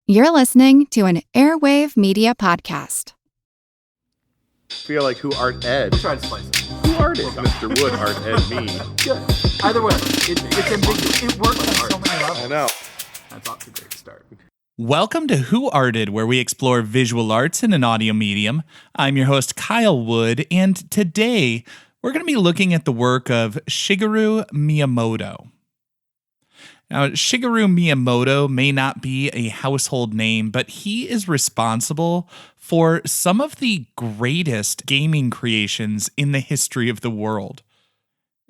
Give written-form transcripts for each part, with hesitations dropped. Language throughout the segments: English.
You're listening to an Airwave Media Podcast. Feel like who art Ed? We'll try to splice it. Who art is Mr. Wood art Ed me? Good. Either way, it's ambiguous. It works on so many levels. I know. That's off to a great start. Welcome to Who Arted, where we explore visual arts in an audio medium. I'm your host, Kyle Wood, and today we're going to be looking at the work of Shigeru Miyamoto. Now, Shigeru Miyamoto may not be a household name, but he is responsible for some of the greatest gaming creations in the history of the world.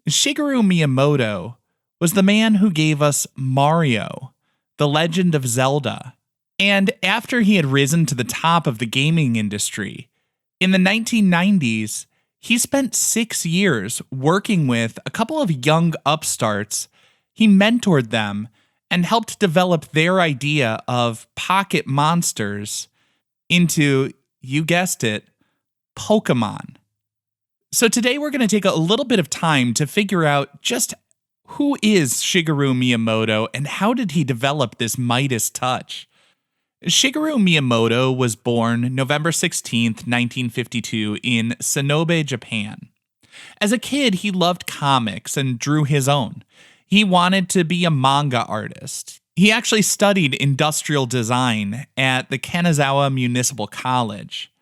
Shigeru Miyamoto was the man who gave us Mario, The Legend of Zelda, and after he had risen to the top of the gaming industry, in the 1990s, he spent 6 years working with a couple of young upstarts. He mentored them and helped develop their idea of pocket monsters into, you guessed it, Pokemon. So today we're going to take a little bit of time to figure out just who is Shigeru Miyamoto and how did he develop this Midas touch. Shigeru Miyamoto was born November 16th, 1952 in Sonobe, Japan. As a kid, he loved comics and drew his own. He wanted to be a manga artist. He actually studied industrial design at the Kanazawa Municipal College.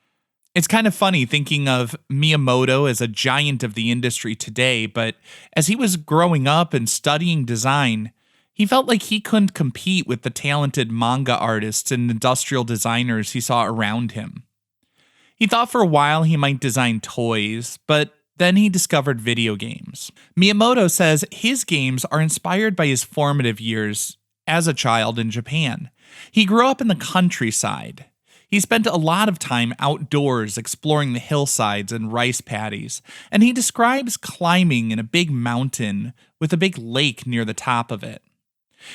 It's kind of funny thinking of Miyamoto as a giant of the industry today, but as he was growing up and studying design, he felt like he couldn't compete with the talented manga artists and industrial designers he saw around him. He thought for a while he might design toys, but then he discovered video games. Miyamoto says his games are inspired by his formative years as a child in Japan. He grew up in the countryside. He spent a lot of time outdoors exploring the hillsides and rice paddies, and he describes climbing in a big mountain with a big lake near the top of it.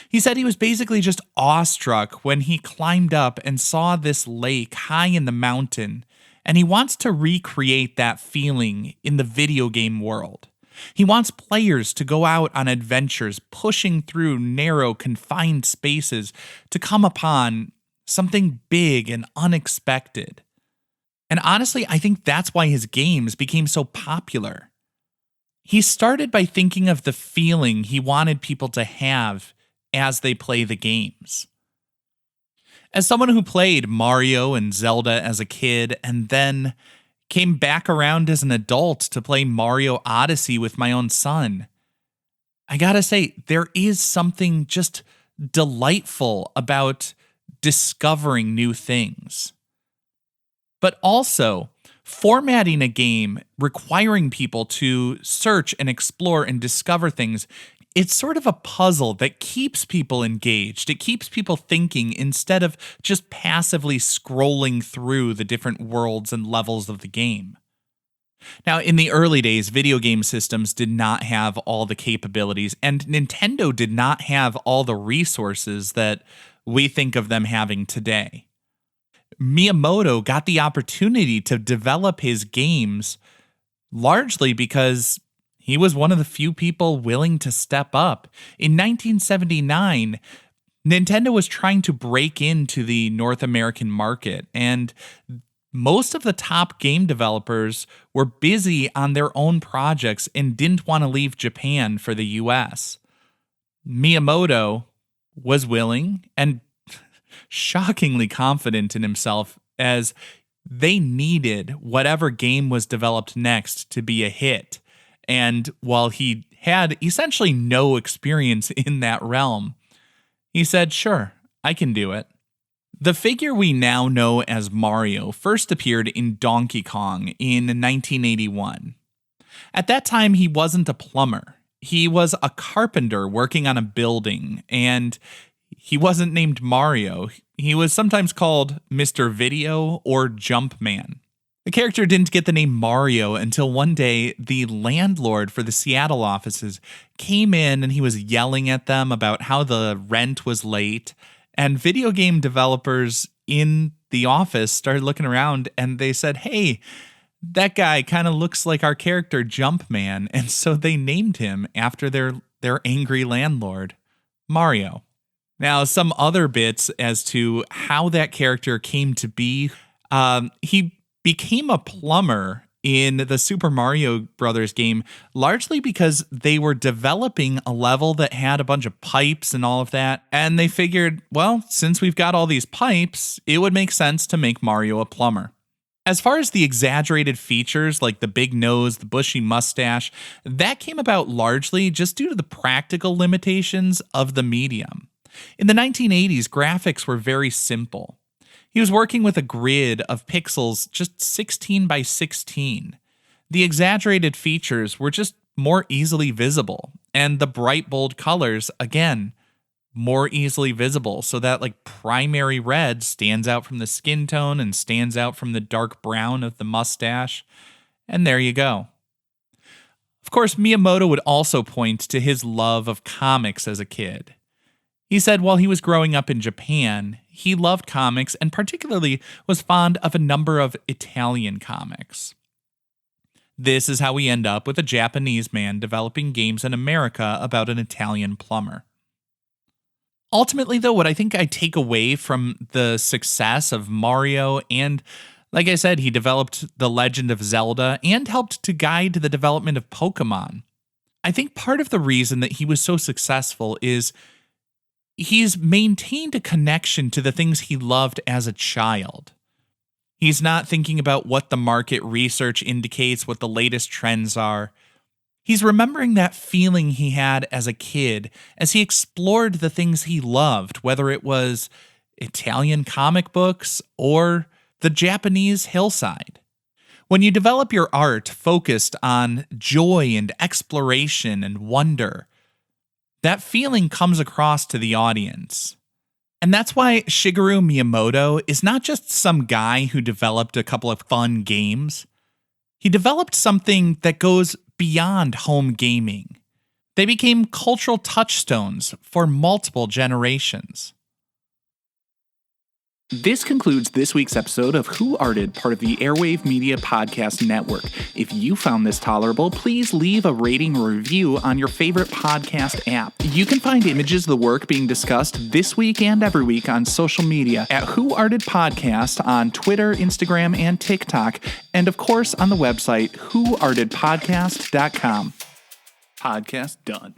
He said he was basically just awestruck when he climbed up and saw this lake high in the mountain, and he wants to recreate that feeling in the video game world. He wants players to go out on adventures, pushing through narrow, confined spaces to come upon something big and unexpected. And honestly, I think that's why his games became so popular. He started by thinking of the feeling he wanted people to have as they play the games. As someone who played Mario and Zelda as a kid and then came back around as an adult to play Mario Odyssey with my own son, I gotta say, there is something just delightful about discovering new things. But also, formatting a game, requiring people to search and explore and discover things, it's sort of a puzzle that keeps people engaged. It keeps people thinking instead of just passively scrolling through the different worlds and levels of the game. Now, in the early days, video game systems did not have all the capabilities, and Nintendo did not have all the resources that we think of them having today. Miyamoto got the opportunity to develop his games largely because he was one of the few people willing to step up. In 1979, Nintendo was trying to break into the North American market, and most of the top game developers were busy on their own projects and didn't want to leave Japan for the US. Miyamoto was willing and shockingly confident in himself, as they needed whatever game was developed next to be a hit. And while he had essentially no experience in that realm, he said, sure, I can do it. The figure we now know as Mario first appeared in Donkey Kong in 1981. At that time, he wasn't a plumber. He was a carpenter working on a building, and he wasn't named Mario. He was sometimes called Mr. Video or Jumpman. The character didn't get the name Mario until one day the landlord for the Seattle offices came in and he was yelling at them about how the rent was late. And video game developers in the office started looking around and they said, hey, that guy kind of looks like our character Jumpman. And so they named him after their angry landlord, Mario. Now, some other bits as to how that character came to be. He became a plumber in the Super Mario Brothers game, largely because they were developing a level that had a bunch of pipes and all of that. And they figured, well, since we've got all these pipes, it would make sense to make Mario a plumber. As far as the exaggerated features like the big nose, the bushy mustache, that came about largely just due to the practical limitations of the medium. In the 1980s, graphics were very simple. He was working with a grid of pixels just 16 by 16. The exaggerated features were just more easily visible, and the bright, bold colors, again, more easily visible, so that like primary red stands out from the skin tone and stands out from the dark brown of the mustache, and there you go. Of course, Miyamoto would also point to his love of comics as a kid. He said while he was growing up in Japan, he loved comics and particularly was fond of a number of Italian comics. This is how we end up with a Japanese man developing games in America about an Italian plumber. Ultimately, though, what I think I take away from the success of Mario, and like I said, he developed The Legend of Zelda and helped to guide the development of Pokemon. I think part of the reason that he was so successful is he's maintained a connection to the things he loved as a child. He's not thinking about what the market research indicates, what the latest trends are. He's remembering that feeling he had as a kid as he explored the things he loved, whether it was Italian comic books or the Japanese hillside. When you develop your art focused on joy and exploration and wonder, that feeling comes across to the audience. And that's why Shigeru Miyamoto is not just some guy who developed a couple of fun games. He developed something that goes beyond home gaming. They became cultural touchstones for multiple generations. This concludes this week's episode of Who Arted, part of the Airwave Media Podcast Network. If you found this tolerable, please leave a rating or review on your favorite podcast app. You can find images of the work being discussed this week and every week on social media at Who Arted Podcast on Twitter, Instagram, and TikTok, and of course on the website whoartedpodcast.com. Podcast done.